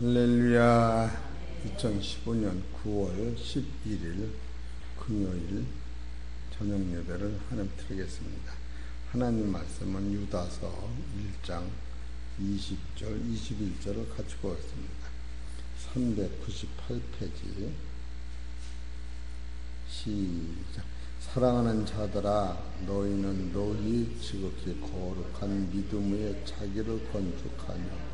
할렐루야. 2015년 9월 11일 금요일 저녁 예배를 하나님 드리겠습니다. 하나님 말씀은 유다서 1장 20절 21절을 같이 보겠습니다. 398페이지 시작. 사랑하는 자들아, 너희는 너희 지극히 거룩한 믿음 위에 자기를 건축하며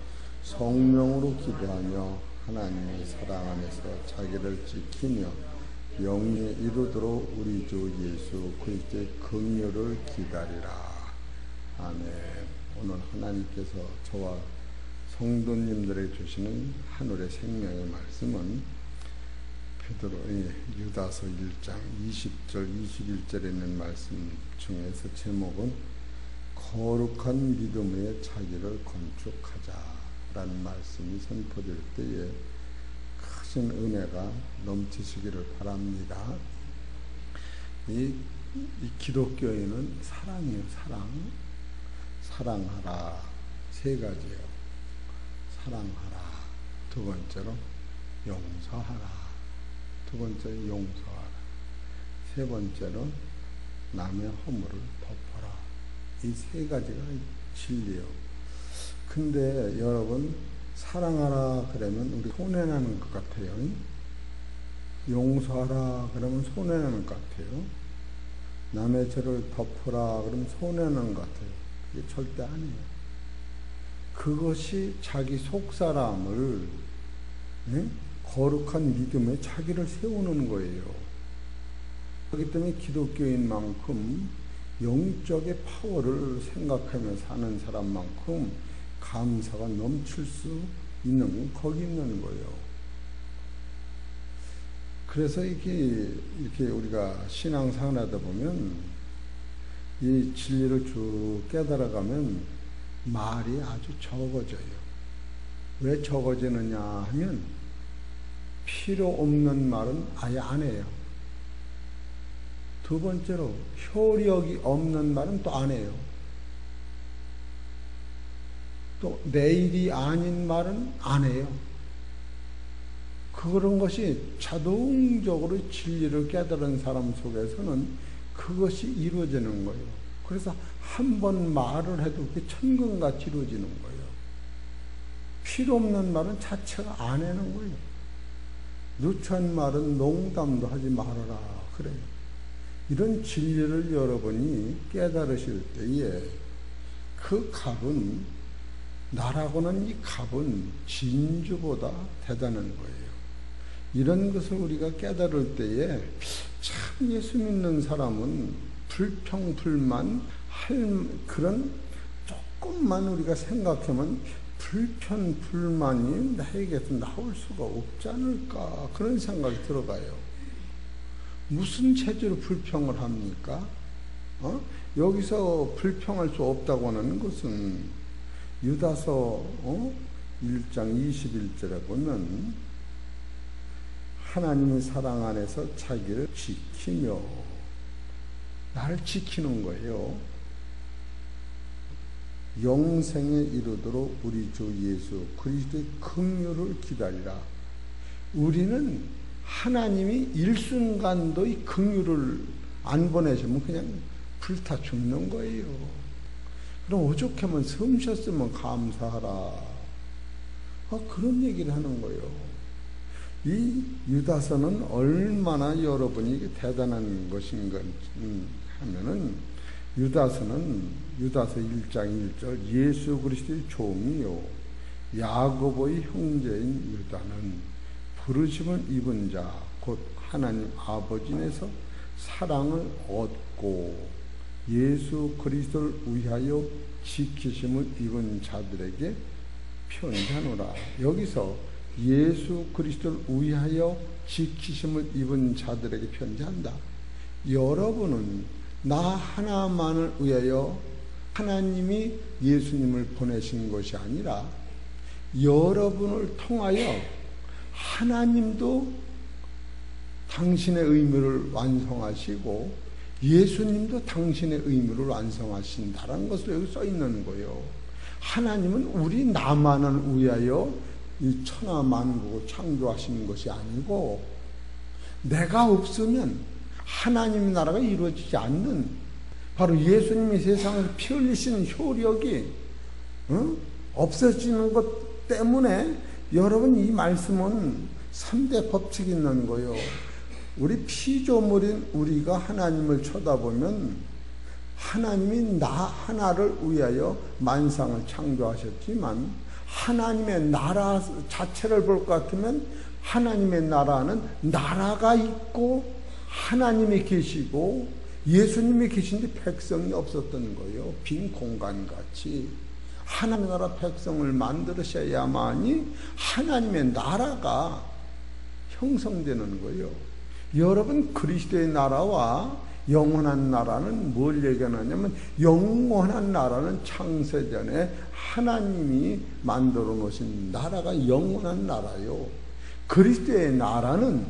성령으로 기도하며 하나님의 사랑 안에서 자기를 지키며 영에 이르도록 우리 주 예수 그리스도의 긍휼을 기다리라. 아멘. 오늘 하나님께서 저와 성도님들에게 주시는 하늘의 생명의 말씀은 유다서 1장 20절 21절에 있는 말씀 중에서 제목은 거룩한 믿음 위에 자기를 건축하자 라는 말씀이 선포될 때에 크신 은혜가 넘치시기를 바랍니다. 이 기독교인은 사랑이에요. 사랑하라. 세 가지예요. 사랑하라. 두 번째로 용서하라. 두 번째로 용서하라. 세 번째로 남의 허물을 덮어라. 이 세 가지가 진리예요. 근데 여러분, 사랑하라 그러면 우리 손해나는 것 같아요. 용서하라 그러면 손해나는 것 같아요. 남의 죄를 덮어라 그러면 손해나는 것 같아요. 그게 절대 아니에요. 그것이 자기 속사람을 거룩한 믿음에 자기를 세우는 거예요. 그렇기 때문에 기독교인만큼 영적의 파워를 생각하며 사는 사람만큼 감사가 넘칠 수 있는 거기 있는 거예요. 그래서 이렇게 우리가 신앙생활 하다 보면 이 진리를 쭉 깨달아가면 말이 아주 적어져요. 왜 적어지느냐 하면 필요 없는 말은 아예 안 해요. 두 번째로 효력이 없는 말은 또 안 해요. 또 내일이 아닌 말은 안 해요. 그런 것이 자동적으로 진리를 깨달은 사람 속에서는 그것이 이루어지는 거예요. 그래서 한 번 말을 해도 그게 천근같이 이루어지는 거예요. 필요 없는 말은 자체가 안 하는 거예요. 누추한 말은 농담도 하지 말아라 그래요. 이런 진리를 여러분이 깨달으실 때에 그 값은, 나라고는 이 값은 진주보다 대단한 거예요. 이런 것을 우리가 깨달을 때에 참 예수 믿는 사람은 불평불만 할 그런 조금만 우리가 생각하면 불평불만이 나에게서 나올 수가 없지 않을까 그런 생각이 들어가요. 무슨 체제로 불평을 합니까? 여기서 불평할 수 없다고 하는 것은 유다서 1장 21절에 보면 하나님의 사랑 안에서 자기를 지키며, 나를 지키는 거예요. 영생에 이르도록 우리 주 예수 그리스도의 긍휼을 기다리라. 우리는 하나님이 일순간도 이 긍휼을 안 보내주면 그냥 불타 죽는 거예요. 그럼 오죽하면 섬 쉬었으면 감사하라. 그런 얘기를 하는 거예요. 이 유다서는 얼마나 여러분이 대단한 것인가 하면은, 유다서는 유다서 1장 1절 예수 그리스도의 종이요 야고보의 형제인 유다는 부르심을 입은 자 곧 하나님 아버지에서 사랑을 얻고 예수 그리스도를 위하여 지키심을 입은 자들에게 편지하노라. 여기서 예수 그리스도를 위하여 지키심을 입은 자들에게 편지한다. 여러분은 나 하나만을 위하여 하나님이 예수님을 보내신 것이 아니라 여러분을 통하여 하나님도 당신의 의무를 완성하시고 예수님도 당신의 의무를 완성하신다라는 것을 여기 써 있는 거예요. 하나님은 우리 나만을 위하여 이 천하 만국을 창조하시는 것이 아니고, 내가 없으면 하나님의 나라가 이루어지지 않는, 바로 예수님이 세상에서 피 흘리신 효력이 없어지는 것 때문에, 여러분, 이 말씀은 3대 법칙이 있는 거예요. 우리 피조물인 우리가 하나님을 쳐다보면 하나님이 나 하나를 위하여 만상을 창조하셨지만, 하나님의 나라 자체를 볼 것 같으면 하나님의 나라는 나라가 있고 하나님이 계시고 예수님이 계신데 백성이 없었던 거예요. 빈 공간같이. 하나님의 나라 백성을 만들으셔야만이 하나님의 나라가 형성되는 거예요. 여러분, 그리스도의 나라와 영원한 나라는 뭘 얘기하냐면, 영원한 나라는 창세전에 하나님이 만들어 놓으신 나라가 영원한 나라요. 그리스도의 나라는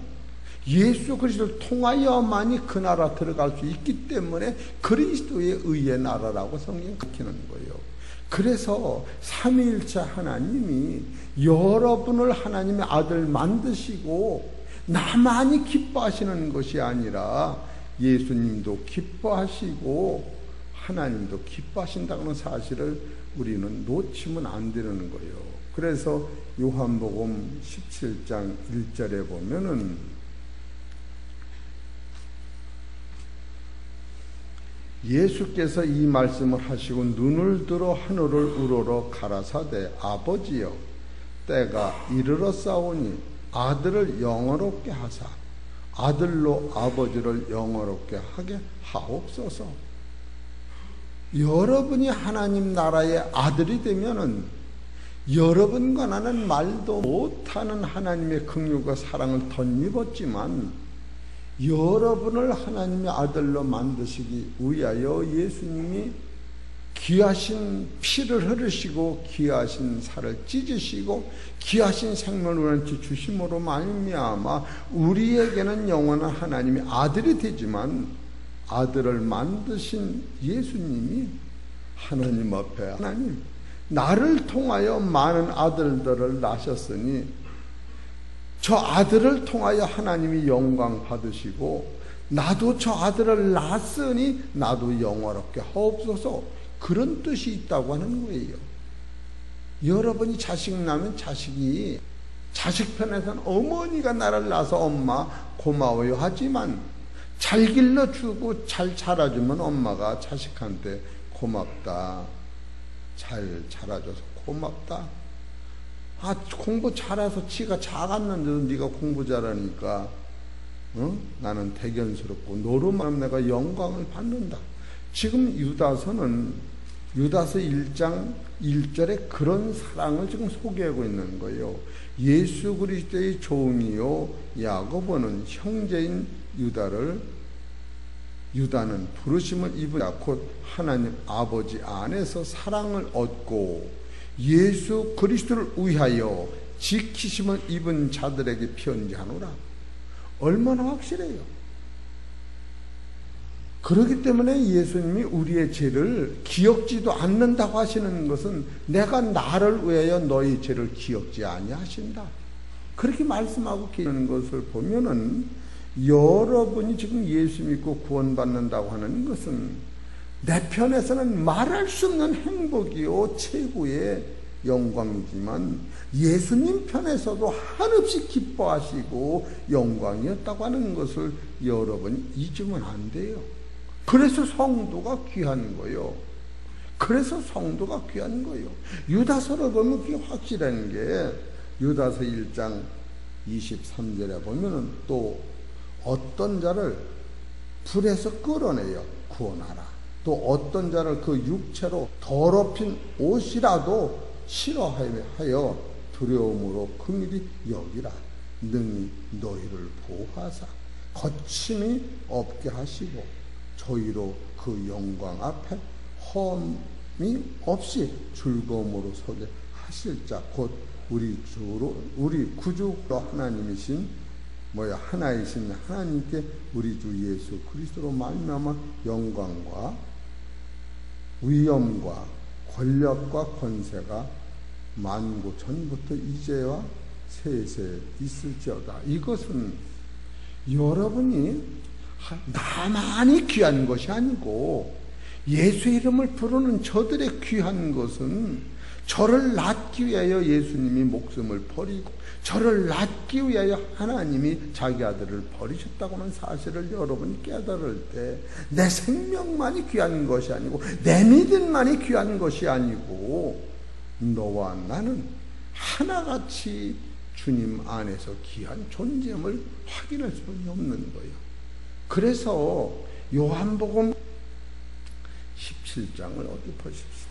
예수 그리스도를 통하여만이 그 나라 들어갈 수 있기 때문에 그리스도의 의의 나라라고 성경이 가르치는 거예요. 그래서 삼위일체 하나님이 여러분을 하나님의 아들 만드시고 나만이 기뻐하시는 것이 아니라 예수님도 기뻐하시고 하나님도 기뻐하신다는 사실을 우리는 놓치면 안 되는 거예요. 그래서 요한복음 17장 1절에 보면은 예수께서 이 말씀을 하시고 눈을 들어 하늘을 우러러 가라사대 아버지여 때가 이르렀사오니 아들을 영화롭게 하사 아들로 아버지를 영화롭게 하게 하옵소서. 여러분이 하나님 나라의 아들이 되면은 여러분과 나는 말도 못하는 하나님의 긍휼과 사랑을 덧입었지만, 여러분을 하나님의 아들로 만드시기 위하여 예수님이 귀하신 피를 흐르시고 귀하신 살을 찢으시고 귀하신 생명을 우리한테 주심으로 말미암아 우리에게는 영원한 하나님의 아들이 되지만, 아들을 만드신 예수님이 하나님 앞에, 하나님 나를 통하여 많은 아들들을 낳으셨으니 저 아들을 통하여 하나님이 영광 받으시고 나도 저 아들을 낳았으니 나도 영화롭게 하옵소서, 그런 뜻이 있다고 하는 거예요. 여러분이 자식 낳으면 자식이, 자식 편에서는 어머니가 나를 낳아서 엄마 고마워요 하지만, 잘 길러주고 잘 자라주면 엄마가 자식한테 고맙다, 잘 자라줘서 고맙다, 아 공부 잘해서 지가 작았는데도 네가 공부 잘하니까 나는 대견스럽고 너로만 내가 영광을 받는다. 지금 유다서는 유다서 1장 1절에 그런 사랑을 지금 소개하고 있는 거예요. 예수 그리스도의 종이요 야고보는 형제인 유다는 부르심을 입은 자 곧 하나님 아버지 안에서 사랑을 얻고 예수 그리스도를 위하여 지키심을 입은 자들에게 편지하노라. 얼마나 확실해요. 그렇기 때문에 예수님이 우리의 죄를 기억지도 않는다고 하시는 것은 내가 나를 위하여 너희 죄를 기억지 아니하신다, 그렇게 말씀하고 계시는 것을 보면은, 여러분이 지금 예수 믿고 구원받는다고 하는 것은 내 편에서는 말할 수 없는 행복이요 최고의 영광이지만 예수님 편에서도 한없이 기뻐하시고 영광이었다고 하는 것을 여러분이 잊으면 안 돼요. 그래서 성도가 귀한 거예요. 그래서 성도가 귀한 거예요. 유다서를 보면 그게 확실한 게, 유다서 1장 23절에 보면은 또 어떤 자를 불에서 끌어내어 구원하라, 또 어떤 자를 그 육체로 더럽힌 옷이라도 싫어하여 두려움으로 긍휼히 여기라. 능히 너희를 보호하사 거침이 없게 하시고 저희로 그 영광 앞에 험이 없이 즐거움으로 서게 하실 자 곧 우리 구주 하나님이신 하나이신 하나님께 우리 주 예수 그리스도로 말미암아 영광과 위엄과 권력과 권세가 만고 전부터 이제와 세세 있을지어다. 이것은 여러분이 나만이 귀한 것이 아니고 예수 이름을 부르는 저들의 귀한 것은 저를 낳기 위하여 예수님이 목숨을 버리고 저를 낳기 위하여 하나님이 자기 아들을 버리셨다고 하는 사실을 여러분이 깨달을 때 내 생명만이 귀한 것이 아니고 내 믿음만이 귀한 것이 아니고 너와 나는 하나같이 주님 안에서 귀한 존재임을 확인할 수밖에 없는 거예요. 그래서 요한복음 17장을 어디 보십시다.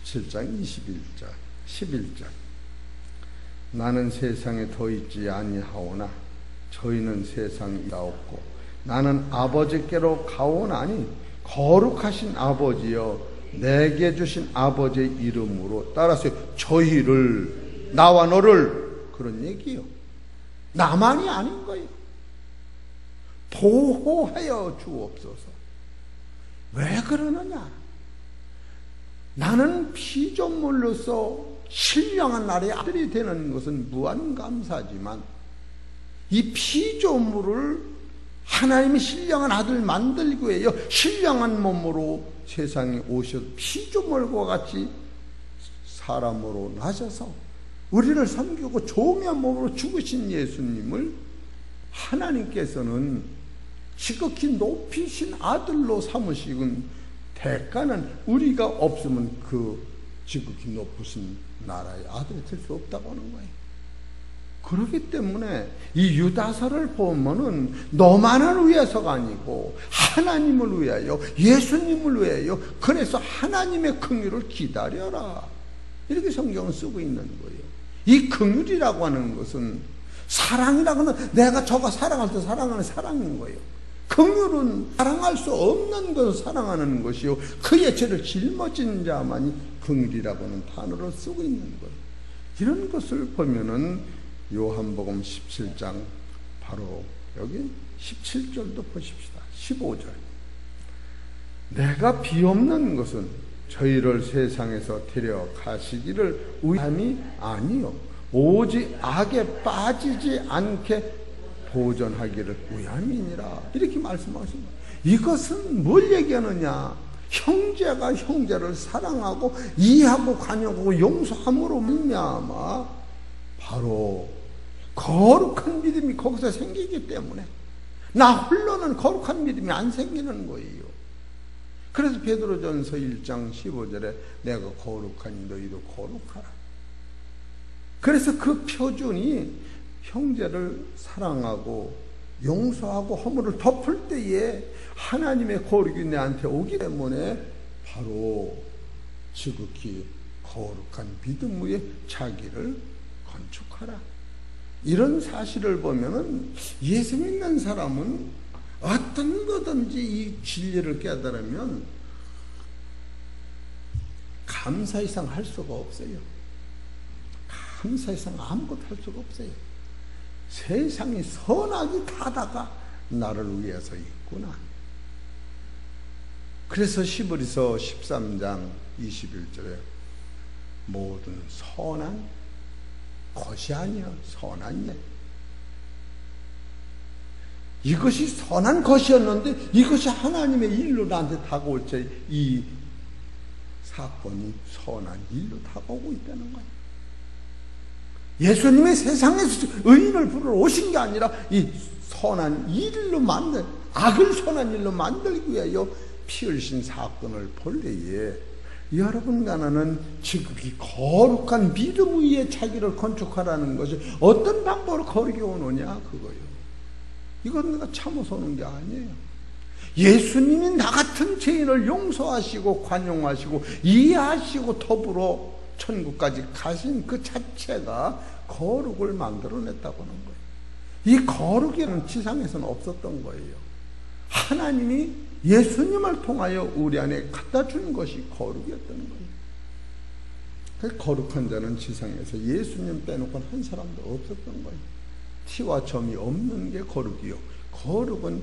17장 11절 나는 세상에 더 있지 아니하오나 저희는 세상에 있사옵고 나는 아버지께로 가오나니 거룩하신 아버지여 내게 주신 아버지의 이름으로 따라서 저희를 나와 너를 그런 얘기요. 나만이 아닌 거예요. 보호하여 주옵소서. 왜 그러느냐? 나는 피조물로서 신령한 나라의 아들이 되는 것은 무한감사지만 이 피조물을 하나님이 신령한 아들 만들기 위하여 신령한 몸으로 세상에 오셔서 피조물과 같이 사람으로 나셔서 우리를 섬기고 종의 몸으로 죽으신 예수님을 하나님께서는 지극히 높이신 아들로 삼으시군 대가는 우리가 없으면 그 지극히 높으신 나라의 아들이 될 수 없다고 하는 거예요. 그렇기 때문에 이 유다서를 보면은 너만을 위해서가 아니고 하나님을 위하여 예수님을 위하여 그래서 하나님의 긍휼을 기다려라 이렇게 성경을 쓰고 있는 거예요. 이 긍휼이라고 하는 것은 사랑이라고 하는 내가 저가 사랑할 때 사랑하는 사랑인 거예요. 긍휼은 사랑할 수 없는 것을 사랑하는 것이요 그의 죄를 짊어진 자만이 긍휼이라고 하는 단어를 쓰고 있는 거예요. 이런 것을 보면은 요한복음 17장 바로 여기 17절도 보십시다. 15절 내가 비옵는 것은 저희를 세상에서 데려가시기를 위함이 아니요 오직 악에 빠지지 않게 보존하기를 위함이니라 이렇게 말씀하십니다. 이것은 뭘 얘기하느냐? 형제가 형제를 사랑하고 이해하고 관여하고 용서함으로 말미암아 바로 거룩한 믿음이 거기서 생기기 때문에 나 홀로는 거룩한 믿음이 안 생기는 거예요. 그래서 베드로전서 1장 15절에 내가 거룩하니 너희도 거룩하라. 그래서 그 표준이 형제를 사랑하고 용서하고 허물을 덮을 때에 하나님의 거룩이 내한테 오기 때문에 바로 지극히 거룩한 믿음 위에 자기를 건축하라. 이런 사실을 보면은 예수 믿는 사람은 어떤 거든지 이 진리를 깨달으면 감사 이상 할 수가 없어요. 감사 이상 아무것도 할 수가 없어요. 세상이 선악이 다다가 나를 위해서 있구나. 그래서 시브리서 13장 21절에 모든 선한 것이 아니야 선한 예. 이것이 선한 것이었는데 이것이 하나님의 일로 나한테 다가올 때 이 사건이 선한 일로 다가오고 있다는 거예요. 예수님이 세상에서 의인을 부르러 오신 게 아니라 이 선한 일로 악을 선한 일로 만들기 위하여 피 흘리신 사건을 볼 때에 여러분과 나는 지극히 거룩한 믿음 위에 자기를 건축하라는 것이 어떤 방법으로 거룩이 오느냐 그거예요. 이건 내가 참아서 오는 게 아니에요. 예수님이 나 같은 죄인을 용서하시고 관용하시고 이해하시고 더불어 천국까지 가신 그 자체가 거룩을 만들어냈다고 하는 거예요. 이 거룩이는 지상에서는 없었던 거예요. 하나님이 예수님을 통하여 우리 안에 갖다 준 것이 거룩이었던 거예요. 그 거룩한 자는 지상에서 예수님 빼놓고는 한 사람도 없었던 거예요. 티와 점이 없는 게 거룩이요. 거룩은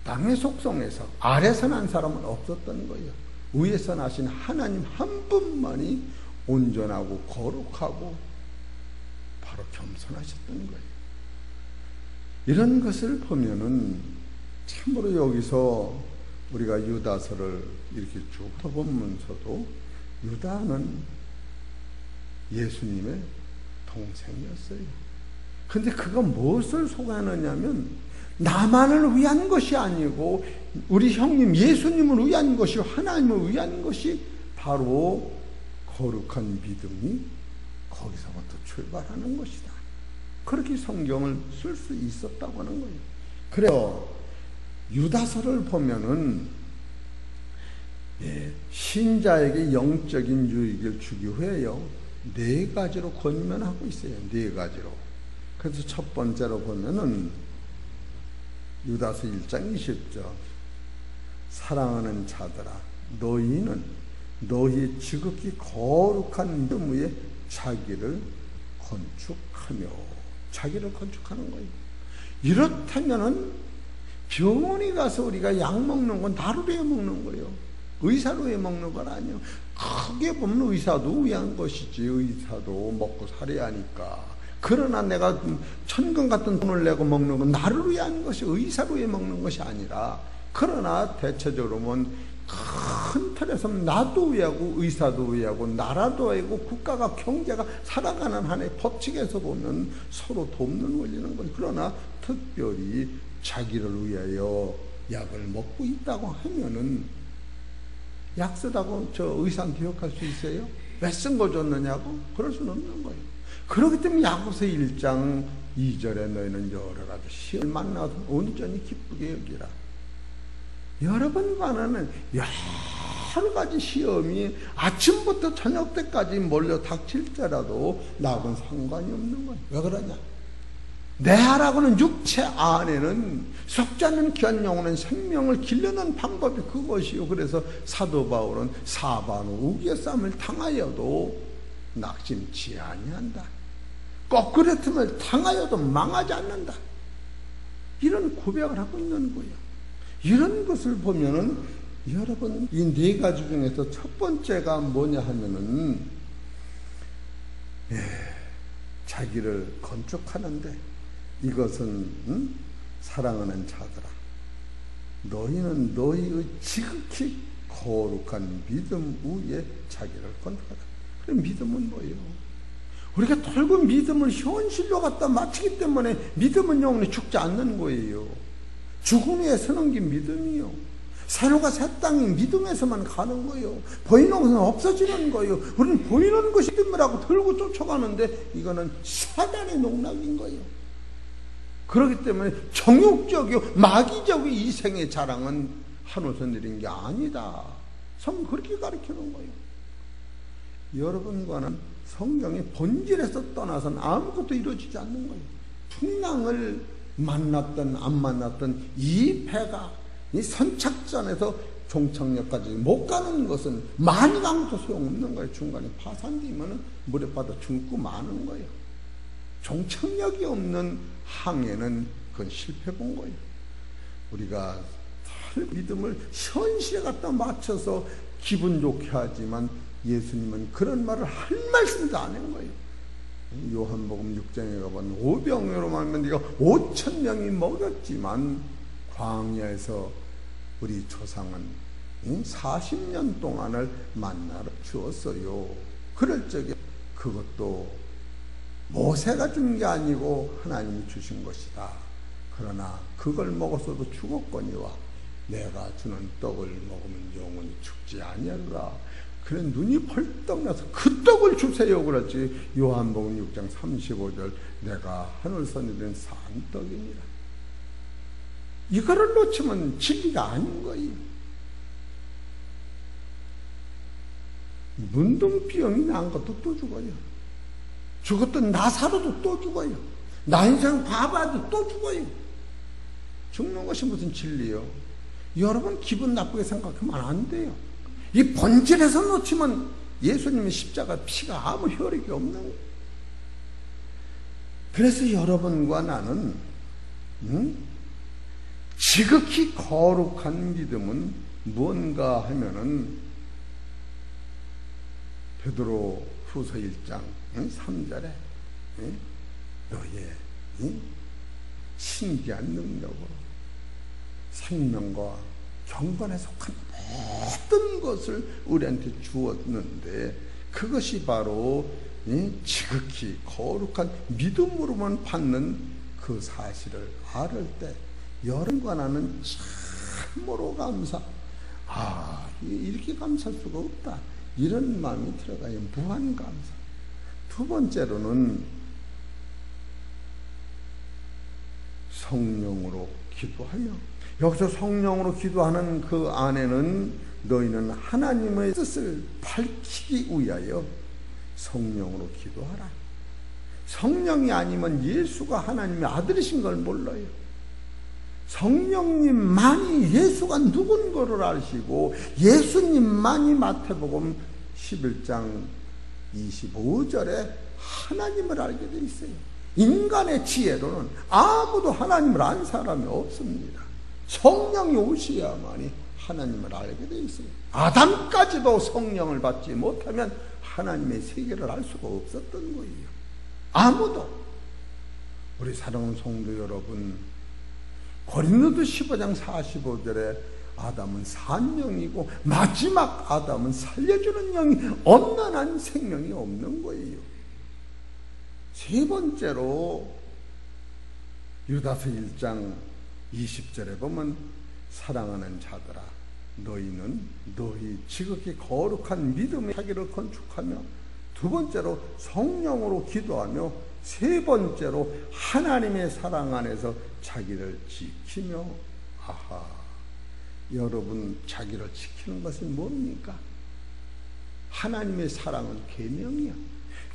땅의 속성에서 아래서 난 사람은 없었던 거예요. 위에서 나신 하나님 한 분만이 온전하고 거룩하고 바로 겸손하셨던 거예요. 이런 것을 보면은 참으로 여기서 우리가 유다서를 이렇게 쭉 보면서도 유다는 예수님의 동생이었어요. 근데 그가 무엇을 소개하느냐면 나만을 위한 것이 아니고 우리 형님 예수님을 위한 것이, 하나님을 위한 것이 바로 거룩한 믿음이 거기서부터 출발하는 것이다. 그렇게 성경을 쓸 수 있었다고 하는 거예요. 그래서 유다서를 보면은 신자에게 영적인 유익을 주기 위해요, 4가지로 권면하고 있어요. 4가지로. 그래서 첫 번째로 보면은 유다서 1장 20절, 사랑하는 자들아 너희는 너희의 지극히 거룩한 믿음 위에 자기를 건축하며, 자기를 건축하는 거예요. 이렇다면은 병원에 가서 우리가 약 먹는 건 나를 위해 먹는 거예요. 의사를 위해 먹는 건 아니에요. 크게 보면 의사도 위한 것이지. 의사도 먹고 살아야 하니까. 그러나 내가 천금 같은 돈을 내고 먹는 건 나를 위한 것이, 의사를 위해 먹는 것이 아니라, 그러나 대체적으로 보면 큰 틀에서 나도 위하고 의사도 위하고 나라도 위하고 국가가, 경제가 살아가는 한의 법칙에서 보면 서로 돕는 원리는 거예요. 그러나 특별히 자기를 위하여 약을 먹고 있다고 하면은, 약 쓰다고 저 의사는 기억할 수 있어요? 왜 쓴 거 줬느냐고? 그럴 수는 없는 거예요. 그렇기 때문에 야고보서 1장 2절에 너희는 여러 가지 시험을 만나도 온전히 기쁘게 여기라. 여러분과는 여러 가지 시험이 아침부터 저녁 때까지 몰려 닥칠지라도 나하고는 상관이 없는 거예요. 왜 그러냐? 내 하라고는 육체 안에는 속지 않는 귀한 영혼은 생명을 기르는 방법이 그것이요. 그래서 사도 바울은 사반 우기의 싸움을 당하여도 낙심치 아니한다. 거꾸로 틈을 당하여도 망하지 않는다. 이런 고백을 하고 있는 거예요. 이런 것을 보면은 여러분, 이 4가지 중에서 첫 번째가 뭐냐 하면은 자기를 건축하는데, 이것은 사랑하는 자들아 너희는 너희의 지극히 거룩한 믿음 위에 자기를 건축하라. 그럼 믿음은 뭐예요? 우리가 결국 믿음을 현실로 갖다 맞추기 때문에 믿음은 영원히 죽지 않는 거예요. 죽음 위에 서는 게 믿음이요. 새로가 새 땅이 믿음에서만 가는 거예요. 보이는 것은 없어지는 거예요. 우리는 보이는 것이 믿음이라고 들고 쫓아가는데 이거는 사단의 농락인 거예요. 그렇기 때문에 정욕적이요 마귀적인 이 생의 자랑은 하늘에서 내린 게 아니다. 성경 그렇게 가르치는 거예요. 여러분과는 성경의 본질에서 떠나서는 아무것도 이루어지지 않는 거예요. 풍랑을 만났던 안 만났던 이 배가 이 선착전에서 종착역까지 못 가는 것은 많이 가면도 소용없는 거예요. 중간에 파산되면 물에 빠져 죽고 마는 거예요. 종착역이 없는 항해는 그건 실패 본 거예요. 우리가 믿음을 현실에 갖다 맞춰서 기분 좋게 하지만 예수님은 그런 말을 한 말씀도 안 한 거예요. 요한복음 6장에 가보면 오병이로 말하면 네가 5,000명이 먹였지만 광야에서 우리 조상은 40년 동안을 만나를 주었어요. 그럴 적에 그것도 모세가 준 게 아니고 하나님이 주신 것이다. 그러나 그걸 먹었어도 죽었거니와 내가 주는 떡을 먹으면 영원히 죽지 아니하리라. 그래 눈이 벌떡 나서 그 떡을 주세요 그랬지. 요한복음 6장 35절 내가 하늘에서 내린 산떡이니라. 이거를 놓치면 진리가 아닌 거예요. 문둥병이 난 것도 또 죽어요. 죽었던 나사로도 또 죽어요. 나 인생 바보도 또 죽어요. 죽는 것이 무슨 진리요? 여러분 기분 나쁘게 생각하면 안 돼요. 이 본질에서 놓치면 예수님의 십자가 피가 아무 효력이 없는 거예요. 그래서 여러분과 나는 지극히 거룩한 믿음은 뭔가 하면은 베드로 후서 1장 3절에 너의 신기한 능력으로 생명과 경건에 속한 모든 것을 우리한테 주었는데 그것이 바로 지극히 거룩한 믿음으로만 받는 그 사실을 알을 때 여러분과 나는 참으로 이렇게 감사할 수가 없다, 이런 마음이 들어가요. 무한 감사. 두 번째로는 성령으로 기도하며, 여기서 성령으로 기도하는 그 안에는 너희는 하나님의 뜻을 밝히기 위하여 성령으로 기도하라. 성령이 아니면 예수가 하나님의 아들이신 걸 몰라요. 성령님만이 예수가 누군 거를 아시고 예수님만이 마태복음 11장 25절에 하나님을 알게 돼 있어요. 인간의 지혜로는 아무도 하나님을 안 사람이 없습니다. 성령이 오셔야만이 하나님을 알게 돼 있어요. 아담까지도 성령을 받지 못하면 하나님의 세계를 알 수가 없었던 거예요. 아무도. 우리 사랑하는 성도 여러분, 고린도서 15장 45절에 아담은 산 영이고 마지막 아담은 살려주는 영이 없는 한 생명이 없는 거예요. 세 번째로 유다서 1장 20절에 보면 사랑하는 자들아 너희는 너희 지극히 거룩한 믿음의 자기를 건축하며, 두 번째로 성령으로 기도하며, 세 번째로 하나님의 사랑 안에서 자기를 지키며. 여러분, 자기를 지키는 것은 뭡니까? 하나님의 사랑은 계명이야.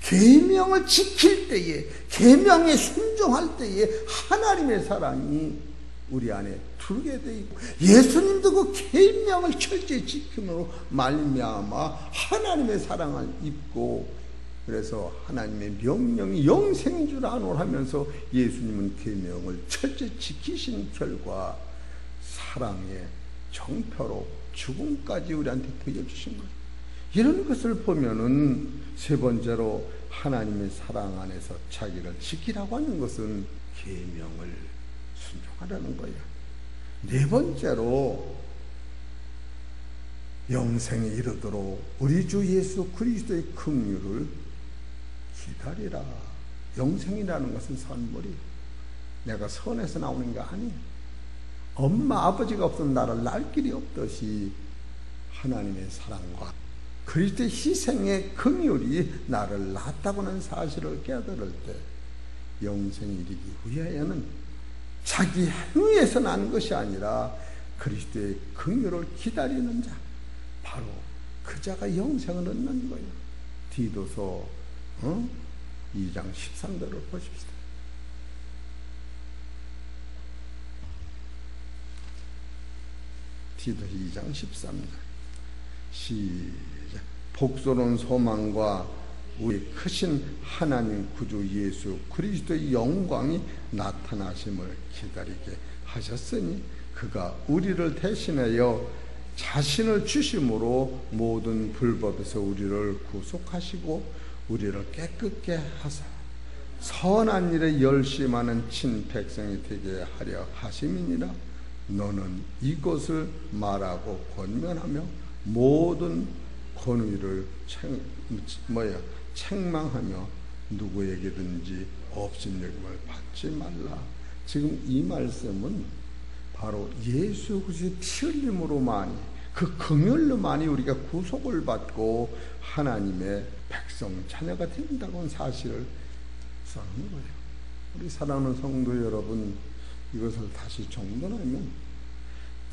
계명을 지킬 때에, 계명에 순종할 때에 하나님의 사랑이 우리 안에 들게 돼 있고, 예수님도 그 계명을 철저히 지킴으로 말미암아 하나님의 사랑을 입고, 그래서 하나님의 명령이 영생인 줄 아노라 하면서 예수님은 계명을 철저히 지키신 결과 사랑의 정표로 죽음까지 우리한테 보여주신 거예요. 이런 것을 보면은 세 번째로 하나님의 사랑 안에서 자기를 지키라고 하는 것은 계명을 순종하라는 거예요. 네 번째로 영생에 이르도록 우리 주 예수 그리스도의 긍휼을 기다리라. 영생이라는 것은 선물이, 내가 선에서 나오는 게 아니에요. 엄마 아버지가 없으면 나를 날 길이 없듯이 하나님의 사랑과 그리스도의 희생의 긍휼이 나를 낳았다고는 사실을 깨달을 때 영생에 이르기 위하여는 자기 행위에서 난 것이 아니라 그리스도의 긍휼을 기다리는 자, 바로 그 자가 영생을 얻는 거예요. 디도서 2장 13절을 보십시다. 디도서 2장 13절 시작. 복스러운 소망과 우리 크신 하나님 구주 예수 그리스도의 영광이 나타나심을 기다리게 하셨으니 그가 우리를 대신하여 자신을 주심으로 모든 불법에서 우리를 구속하시고 우리를 깨끗게 하사 선한 일에 열심하는 친백성이 되게 하려 하심이니라. 너는 이것을 말하고 권면하며 모든 권위를 책망하며 누구에게든지 업신여김을 받지 말라. 지금 이 말씀은 바로 예수 그리스도의 피 흘림으로만이, 그 긍휼로만이 우리가 구속을 받고 하나님의 백성 자녀가 된다고 하는 사실을 써놓은 거예요. 우리 사랑하는 성도 여러분, 이것을 다시 정돈하면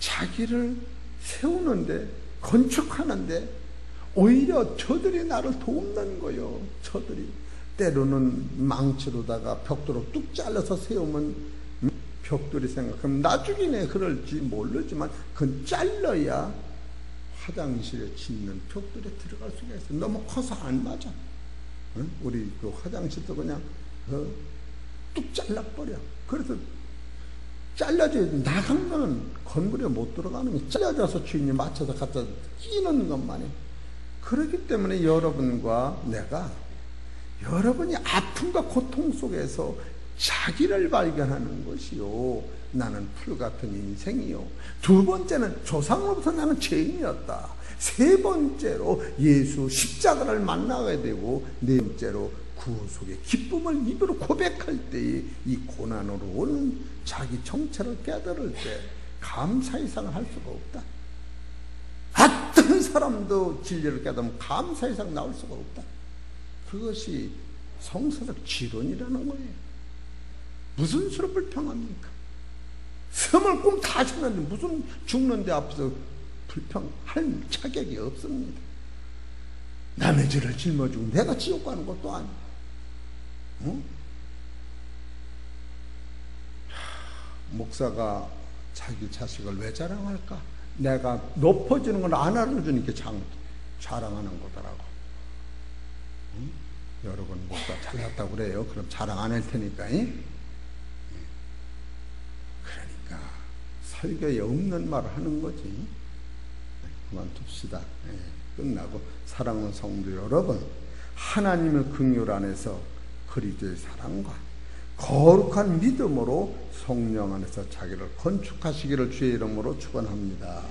자기를 세우는데, 건축하는데 오히려 저들이 나를 돕는 거예요. 저들이 때로는 망치로다가 벽돌로 뚝 잘라서 세우면 벽돌이 생각하면 나중에 내 그럴지 모르지만 그건 잘라야 화장실에 짓는 벽돌에 들어갈 수가 있어요. 너무 커서 안 맞아. 우리 그 화장실도 그냥 뚝 잘라버려. 그래서 잘라져야 돼. 나간 거는 건물에 못 들어가는 거. 잘라져서 주인이 맞춰서 갖다 끼는 것만이. 그렇기 때문에 여러분과 내가 여러분이 아픔과 고통 속에서 자기를 발견하는 것이요. 나는 풀 같은 인생이요. 두 번째는 조상으로부터 나는 죄인이었다. 세 번째로 예수 십자가를 만나게 되고, 네 번째로 구속의 기쁨을 입으로 고백할 때에 이 고난으로 오는 자기 정체를 깨달을 때 감사 이상을 할 수가 없다. 어떤 사람도 진리를 깨달으면 감사 이상 나올 수가 없다. 그것이 성서적 지론이라는 거예요. 무슨 수로 불평합니까? 섬을 꿈 다 셨는데 무슨 죽는데 앞에서 불평할 자격이 없습니다. 남의 죄를 짊어지고 내가 지옥 가는 것도 아니고. 목사가 자기 자식을 왜 자랑할까? 내가 높아지는 걸 안 알아주니까 자랑하는 거더라고. 여러분 목사 잘났다고 그래요. 그럼 자랑 안 할 테니까. 그러니까 설교에 없는 말을 하는 거지. 그만둡시다. 끝나고 사랑하는 성도 여러분, 하나님의 긍휼 안에서 그리스도의 사랑과 거룩한 믿음으로 성령 안에서 자기를 건축하시기를 주의 이름으로 축원합니다.